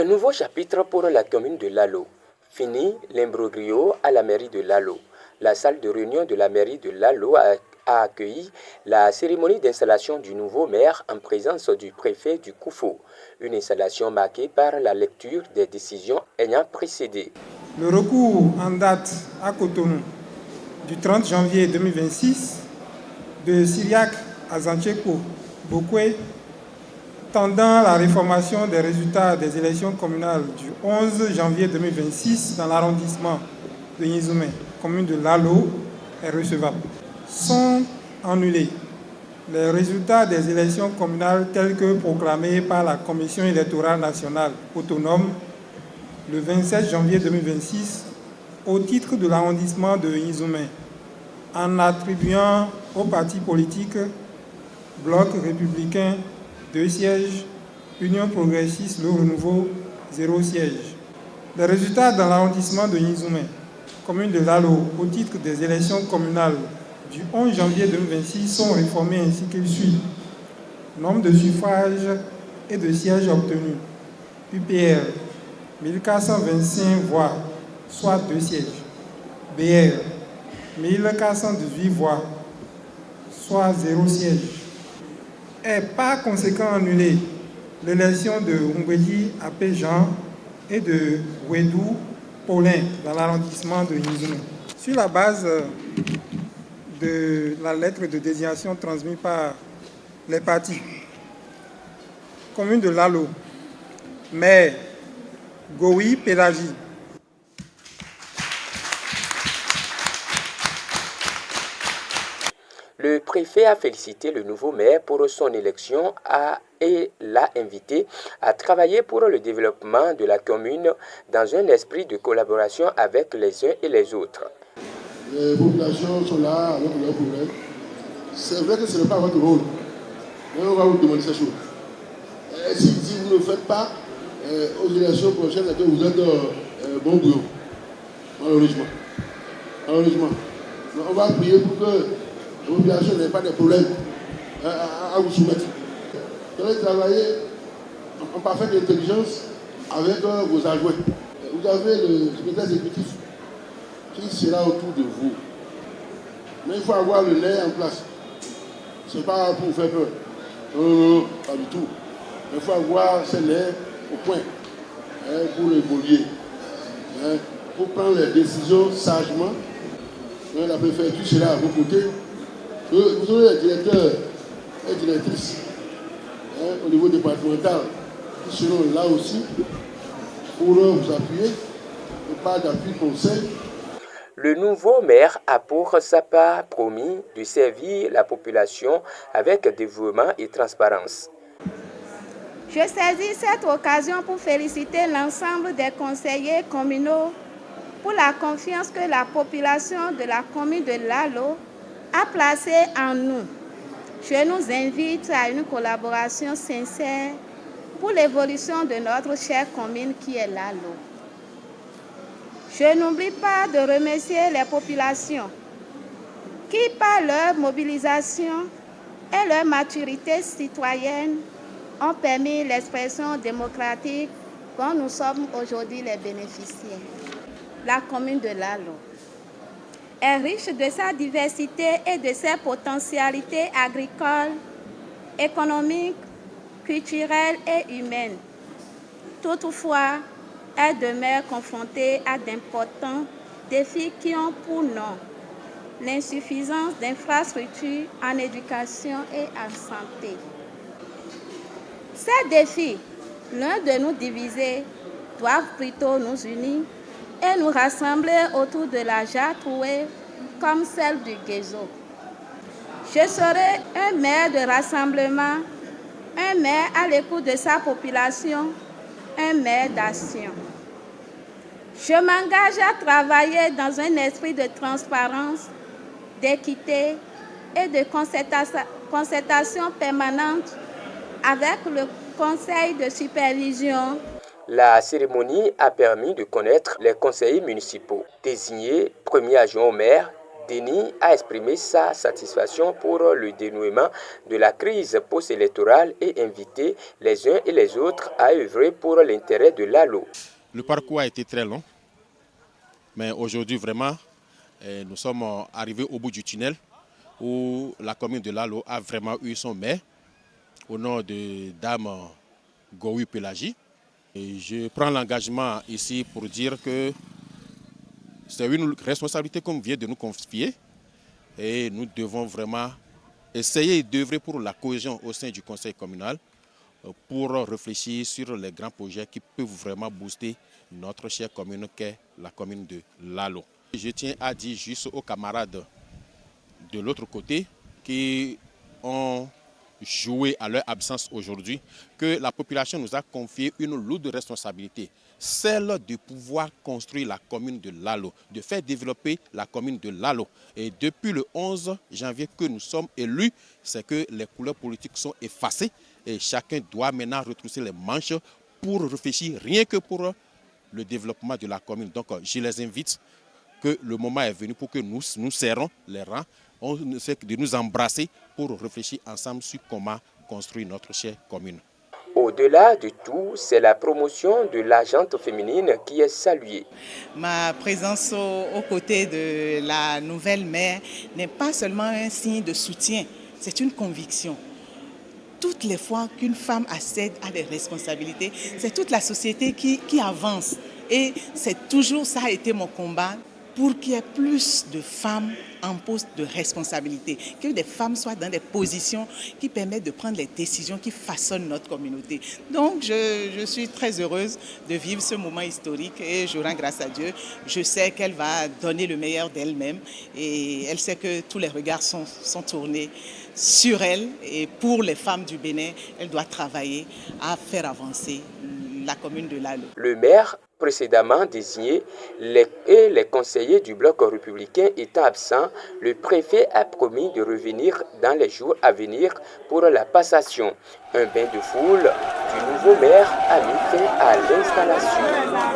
nouveau chapitre pour la commune de Lalo. Fini l'imbroglio à la mairie de Lalo. La salle de réunion de la mairie de Lalo a accueilli la cérémonie d'installation du nouveau maire en présence du préfet du Koufo. Une installation marquée par la lecture des décisions ayant précédé. Le recours en date à Cotonou du 30 janvier 2026 de Cyriaque Azancheco Bokwe tendant la réformation des résultats des élections communales du 11 janvier 2026 dans l'arrondissement de Nizoumen, commune de Lalo, est recevable. Sont annulés les résultats des élections communales tels que proclamés par la Commission électorale nationale autonome le 27 janvier 2026 au titre de l'arrondissement de Nizoumen, en attribuant aux partis politiques Bloc républicain 2 sièges, Union progressiste Le Renouveau 0 siège. Les résultats dans l'arrondissement de Nizoumen, commune de Lalo, au titre des élections communales du 11 janvier 2026 sont réformés ainsi qu'il suit. Nombre de suffrages et de sièges obtenus. UPR, 1425 voix, soit 2 sièges. BR, 1418 voix, soit 0 siège. Est par conséquent annulée l'élection de Ngwedi Apé Jean et de Wedou Paulin dans l'arrondissement de Nizoumen. Sur la base de la lettre de désignation transmise par les partis, commune de Lalo, maire Goui Pélagie, le préfet a félicité le nouveau maire pour son élection et l'a invité à travailler pour le développement de la commune dans un esprit de collaboration avec les uns et les autres. Les populations sont là avec leurs problèmes. C'est vrai que ce n'est pas votre rôle, mais on va vous demander ces choses. Si vous ne le faites pas, aux élections prochaines, vous êtes bon boulot, malheureusement. On va prier pour que la population n'ait pas de problèmes à vous soumettre. Vous allez travailler en parfaite intelligence avec vos adjoints. Vous avez le secrétaire exécutif qui sera autour de vous. Mais il faut avoir le nez en place. Ce n'est pas pour vous faire peur. Non, pas du tout. Il faut avoir ce nez au point pour évoluer, pour prendre les décisions sagement. La préfecture sera à vos côtés. Vous aurez les directeurs et directrices au niveau départemental qui seront là aussi pour vous appuyer et pas d'appui conseil. Le nouveau maire a pour sa part promis de servir la population avec dévouement et transparence. Je saisis cette occasion pour féliciter l'ensemble des conseillers communaux pour la confiance que la population de la commune de Lalo a placée en nous. Je nous invite à une collaboration sincère pour l'évolution de notre chère commune qui est Lalo. Je n'oublie pas de remercier les populations qui, par leur mobilisation et leur maturité citoyenne, ont permis l'expression démocratique dont nous sommes aujourd'hui les bénéficiaires. La commune de Lalo est riche de sa diversité et de ses potentialités agricoles, économiques, culturelles et humaines. Toutefois, elle demeure confrontée à d'importants défis qui ont pour nom l'insuffisance d'infrastructures en éducation et en santé. Ces défis, loin de nous diviser, doivent plutôt nous unir et nous rassembler autour de la jarre trouée comme celle du Guézo. Je serai un maire de rassemblement, un maire à l'écoute de sa population, un maire d'action. Je m'engage à travailler dans un esprit de transparence, d'équité et de concertation permanente avec le conseil de supervision. La cérémonie a permis de connaître les conseillers municipaux, désignés premier adjoint au maire, Denis a exprimé sa satisfaction pour le dénouement de la crise post-électorale et invité les uns et les autres à œuvrer pour l'intérêt de Lalo. Le parcours a été très long, mais aujourd'hui vraiment, nous sommes arrivés au bout du tunnel où la commune de Lalo a vraiment eu son maire au nom de Dame Gowi Pélagie. Et je prends l'engagement ici pour dire que c'est une responsabilité qu'on vient de nous confier et nous devons vraiment essayer d'œuvrer pour la cohésion au sein du conseil communal pour réfléchir sur les grands projets qui peuvent vraiment booster notre chère commune qu'est la commune de Lalo. Je tiens à dire juste aux camarades de l'autre côté qui ont joué à leur absence aujourd'hui que la population nous a confié une lourde responsabilité, celle de pouvoir construire la commune de Lalo, de faire développer la commune de Lalo. Et depuis le 11 janvier que nous sommes élus, c'est que les couleurs politiques sont effacées et chacun doit maintenant retrousser les manches pour réfléchir rien que pour le développement de la commune. Donc je les invite que le moment est venu pour que nous serrons les rangs, de nous embrasser pour réfléchir ensemble sur comment construire notre chère commune. Au-delà de tout, c'est la promotion de la gente féminine qui est saluée. Ma présence aux côtés de la nouvelle maire n'est pas seulement un signe de soutien, c'est une conviction. Toutes les fois qu'une femme accède à des responsabilités, c'est toute la société qui avance. Et c'est toujours ça a été mon combat pour qu'il y ait plus de femmes en poste de responsabilité, que des femmes soient dans des positions qui permettent de prendre les décisions qui façonnent notre communauté. Donc je suis très heureuse de vivre ce moment historique et je rends grâce à Dieu. Je sais qu'elle va donner le meilleur d'elle-même et elle sait que tous les regards sont tournés sur elle et pour les femmes du Bénin, elle doit travailler à faire avancer la commune de Lalo. Le maire précédemment désigné et les conseillers du bloc républicain étant absents, le préfet a promis de revenir dans les jours à venir pour la passation. Un bain de foule du nouveau maire a mis fin à l'installation.